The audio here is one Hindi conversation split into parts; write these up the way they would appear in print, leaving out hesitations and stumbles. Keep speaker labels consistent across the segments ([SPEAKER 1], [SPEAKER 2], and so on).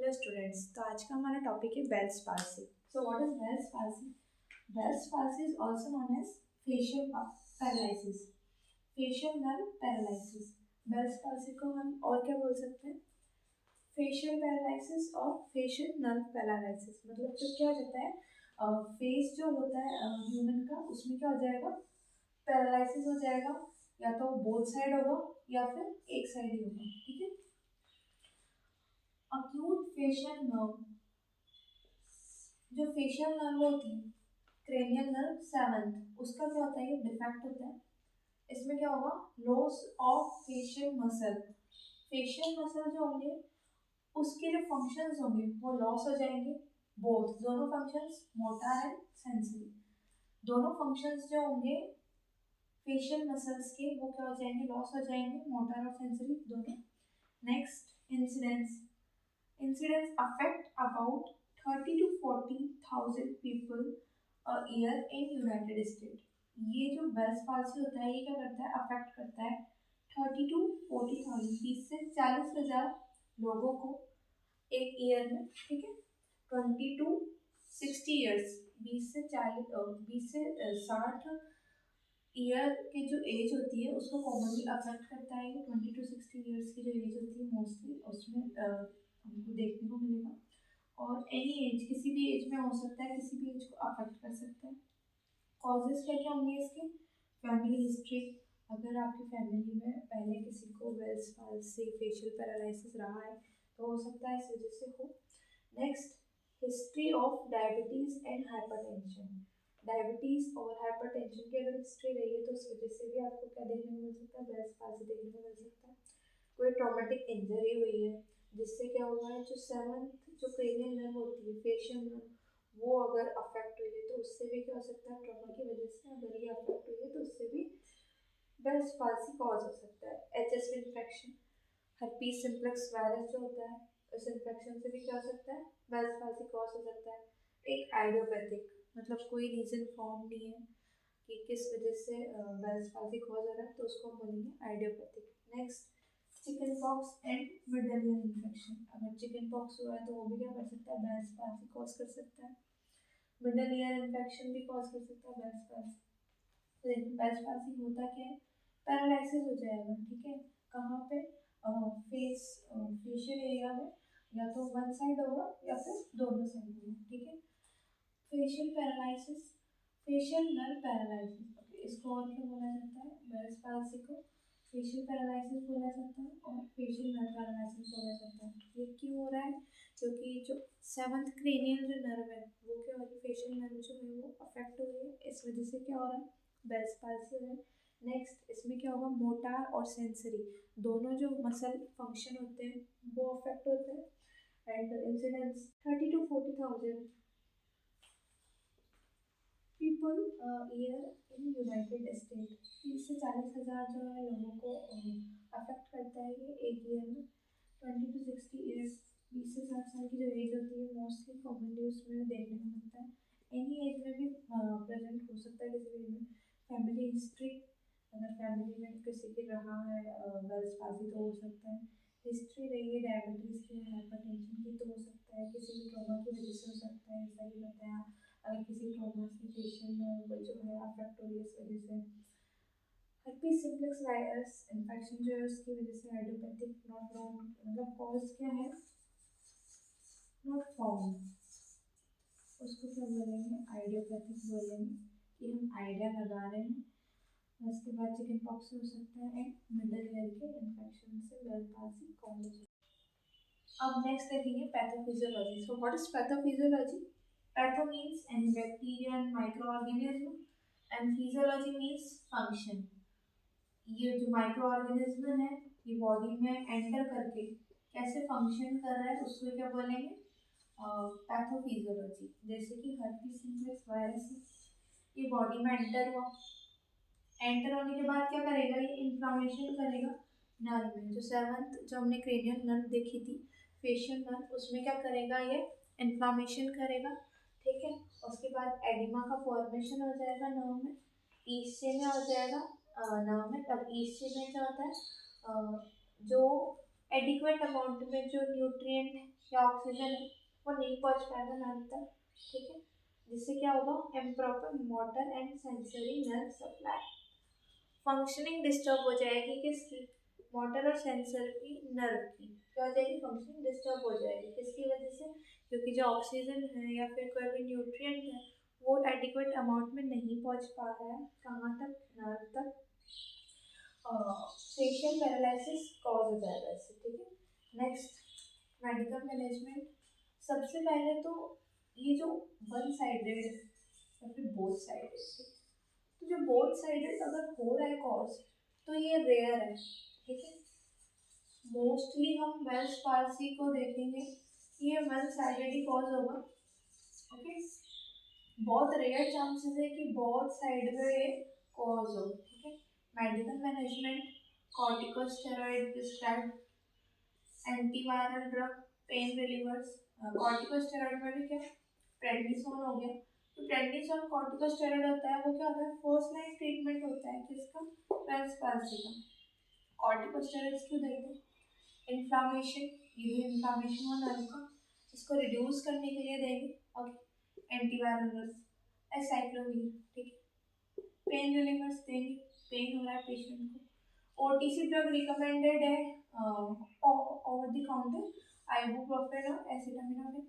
[SPEAKER 1] हेलो स्टूडेंट्स, तो आज का हमारा टॉपिक है Bell's palsy. So what is Bell's palsy? Bell's palsy is also known as facial paralysis, facial nerve paralysis. Bell's palsy को हम और क्या बोल सकते हैं? फेशियल पैरालिसिस और फेशियल नर्व पैरालिसिस। मतलब जो क्या हो जाता है, फेस जो होता है ह्यूमन का, उसमें क्या हो जाएगा? पैरालिसिस हो जाएगा, या तो बोथ साइड होगा या फिर एक साइड ही होगा। ठीक है। अक्यूट फेशियल नर्व, जो फेशियल नर्व होती है, क्रेनियल नर्व सेवंथ, उसका क्या होता है? ये डिफेक्ट होता है। इसमें क्या होगा? Loss of facial muscle. Facial muscle जो होंगे उसके जो फंक्शंस होंगे वो लॉस हो जाएंगे। बोथ, दोनों फंक्शंस, मोटर एंड सेंसरी, दोनों फंक्शंस जो होंगे फेशियल मसल्स के वो क्या हो जाएंगे? लॉस हो जाएंगे, मोटर और सेंसरी दोनों। Next, incidence. Incidents affect about 30 to 40,000 people a year in United States. ये जो बेल्स पाल्सी होता है ये क्या करता है? अफेक्ट करता है 30 to 40,000, 30 से 40,000 लोगों को एक ईयर में। ठीक है। 20 to 60 ईयर्स, 20 से 60 ईयर की जो एज होती है उसको कॉमनली अफेक्ट करता है। 20 to 60 ईयर्स की जो एज होती है मोस्टली उसमें हमको देखने को मिलेगा। और एनी एज, किसी भी एज में हो सकता है, किसी भी एज को अफेक्ट कर सकता है। कॉजेज क्या क्या होंगे इसके? फैमिली हिस्ट्री, अगर आपकी फैमिली में पहले किसी को बेल्स पाल्सी, फेशियल पैरालिसिस रहा है तो हो सकता है इस वजह से हो। Next, history of diabetes and hypertension. Diabetes और हाइपरटेंशन की अगर हिस्ट्री रही है तो उस वजह से भी आपको क्या देखने को मिल सकता है? बेल्स पाल्सी देखने को मिल सकता है। कोई ट्रॉमेटिक इंजरी हुई है जिससे क्या हुआ है, जो सेवंथ जो क्रेनियल नर्व होती है, फेशियल नर्व, वो अगर अफेक्ट हुई है तो उससे भी क्या हो सकता है? ट्रॉमा की वजह से अगर ये अफेक्ट हुई है तो उससे भी बेल्स पाल्सी कॉज हो सकता है। HS infection, herpes simplex virus जो होता है, उस इन्फेक्शन से भी क्या हो सकता है? बेल्स पाल्सी कॉज हो सकता है। एक आइडियोपैथिक, मतलब कोई रीजन फॉर्म नहीं है कि किस वजह से बेल्स पाल्सी कॉज हो रहा है, तो उसको हम बोलेंगे idiopathic. Next, chicken pox and middle ear infection. अगर चिकन पॉक्स हुआ है तो वो भी क्या कर सकता है? बेल्स पाल्सी कॉज कर सकता है। मिडल ईयर इन्फेक्शन भी कॉज कर सकता है बेल्स पाल्सी। लेकिन बेल्स पाल्सी होता क्या है? पैरालिसिस हो जाएगा। ठीक है। कहाँ पे? फेशियल एरिया में, या तो वन साइड होगा या फिर दोनों साइड होगा। ठीक है। Facial paralysis, facial nerve paralysis, okay, इसको और क्या बोला जाता है? बेल्स पाल्सी को फेशियल पैरालिसिस बोला जाता है और फेशियल नर्व पैरालिसिस बोला जाता है। ये क्यों हो रहा है? क्योंकि जो सेवंथ क्रेनियल जो नर्व है वो क्या हो रही है? फेशियल नर्व जो है वो अफेक्ट हो रही है, इस वजह से क्या हो रहा है? बेल्स पाल्सी हो रहा है। नेक्स्ट, इसमें क्या होगा? मोटार और सेंसरी, दोनों जो मसल फंक्शन होते हैं वो अफेक्ट होते हैं। And incidence 30 to 40,000 people year in United state. 30 से 40,000 जो है लोगों को अफेक्ट करता है ये एक ईयर में। 20 to 60 ईयर्स, 20 से 60 साल की जो एज होती है मोस्टली कॉमनली उसमें देखने को मिलता है। एनी एज में भी प्रेजेंट हो सकता है किसी भी में। फैमिली हिस्ट्री, अगर फैमिली में किसी की रहा है बेल्स पाल्सी तो हो सकता है। हिस्ट्री रही है डायबिटीज़ की, हाइपरटेंशन की, तो हो सकता है। किसी भी ट्रॉमा की वजह से हो सकता है, ऐसा ही बताया। अगर किसी ट्रॉमा से पेशेंट जो है अफेक्ट हो रही है इस वजह से। herpes सिम्प्लेक्स वायरस इन्फेक्शन जो है उसकी वजह से आइडियोपैथिक, नॉट नोन, मतलब कॉज क्या है? नॉट फाउंड, उसको क्या बोलेंगे? आइडियोपैथिक बोलेंगे कि हम आइडिया लगा रहे हैं। उसके बाद चिकन पॉक्स हो सकता है एंड मिडल ईयर के इन्फेक्शन से बेल्स पाल्सी कॉज हो सकता है। अब नेक्स्ट देखेंगे pathophysiology. So what is pathophysiology? Patho means any bacteria and micro organism and physiology means function. ये जो माइक्रो ऑर्गेनिज्म है ये बॉडी में एंटर करके कैसे फंक्शन कर रहा है उसको क्या बोलेंगे? पैथोफिजियोलॉजी। जैसे कि herpes सिम्प्लेक्स वायरस ये बॉडी में एंटर हुआ, एंटर होने के बाद क्या करेगा? ये इन्फ्लामेशन करेगा नर्व में। जो सेवंथ जो हमने क्रेनियल नर्व देखी थी, फेशियल नर्व, उसमें क्या करेगा? ये इन्फ्लामेशन करेगा। ठीक है। उसके बाद एडिमा का फॉर्मेशन हो जाएगा नर्व में, ईएससी में हो जाएगा नर्व में। तब ईएससी में क्या होता है? जो एडिक्वेट अमाउंट में जो न्यूट्रिएंट या ऑक्सीजन है वो नहीं पहुंच पाएगा नर्व तक, ठीक है, जिससे क्या होगा, improper motor and sensory nerve supply, functioning disturb हो जाएगी किसकी, मोटर और सेंसर की, नर्व की क्या हो जाएगी, फंक्शनिंग डिस्टर्ब हो जाएगी, किसकी वजह से, क्योंकि जो ऑक्सीजन है या फिर कोई भी न्यूट्रिएंट है वो एडिक्वेट अमाउंट में नहीं पहुंच पा रहा है कहाँ तक, नर्व तक, फेशियल पैरालिसिस कॉज हो जाएगा इससे, ठीक है। Next, medical management. सबसे पहले तो ये जो वन साइडेड या फिर बोथ साइडेड, तो जो बोथ साइडेड अगर हो रहा है कॉज तो ये रेयर है, ठीक है। मोस्टली हम वेल्स पाल्सी को देखेंगे, ये वन साइडेड ही कॉज होगा, ओके। बहुत रेयर चांसेस है कि बोथ साइड में ये कॉज हो, ठीक है। Medical management, corticosteroid prescribe, antiviral drug, pen relievers. Corticosteroid में भी क्या, प्रेडनिसोन हो गया, तो प्रेडनिसोन कॉर्टिकोस्टेरॉइड होता है, वो क्या होता है, फर्स्ट लाइन ट्रीटमेंट होता है किसका, वेल्स पाल्सी का। कॉर्टिकोस्टेरॉइड्स क्यों देते हैं, इन्फ्लामेशन, ये भी इन्फ्लामेशन हो नर्व का, इसको रिड्यूस करने के लिए देंगे, ओके। एंटीवायरल ड्रग्स, एसाइक्लोविर, ठीक है। पेन रिलीवर्स देंगे, पेन हो रहा है पेशेंट को। ओटीसी ड्रग रिकमेंडेड है ओवर द काउंटर आइबुप्रोफेन और एसिटामिनोफेन।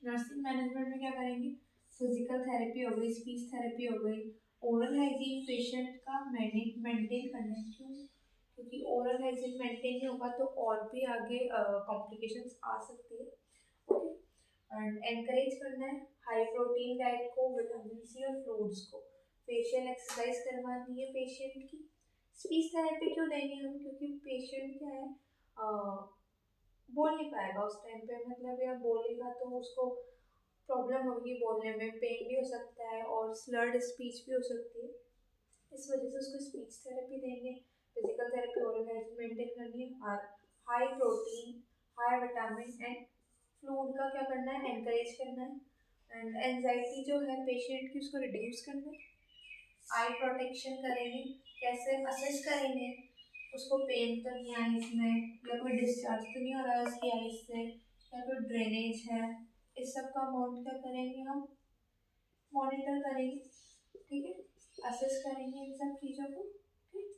[SPEAKER 1] नर्सिंग मैनेजमेंट में क्या करेंगे, फिजिकल थेरेपी हो गई, स्पीच थेरेपी हो गई, ओरल हाइजीन पेशेंट का मेंटेन करना है, क्यों, क्योंकि ओरल हाइजीन मेंटेन नहीं होगा तो और भी आगे कॉम्प्लिकेशंस आ सकती है, ओके। एंड एनकरेज करना है हाई प्रोटीन डाइट को, विटामिन सी और फ्रूट्स को, फेशियल एक्सरसाइज करवानी है पेशेंट की। स्पीच थेरेपी क्यों देंगे हम, क्योंकि पेशेंट क्या है, बोल नहीं पाएगा उस टाइम पे, मतलब या बोलेगा तो उसको प्रॉब्लम होगी बोलने में, पेन भी हो सकता है और स्लर्ड स्पीच भी हो सकती है, इस वजह से उसको स्पीच थेरेपी देंगे। Physical therapy, oral health maintain करनी है, और high protein, high vitamin and fluid का क्या करना है, एनकरेज करना है। एंड एंजाइटी जो है पेशेंट की उसको रिड्यूस करना है। आई प्रोटेक्शन करेंगे, कैसे असेस करेंगे उसको, पेन तो नहीं आई इसमें, या कोई डिस्चार्ज तो नहीं हो रहा है उसकी आईज से, या कोई ड्रेनेज है, इस सब का अमाउंट क्या करेंगे हम, मॉनिटर करेंगे, ठीक है, असेस करेंगे इन सब चीज़ों को, ठीक।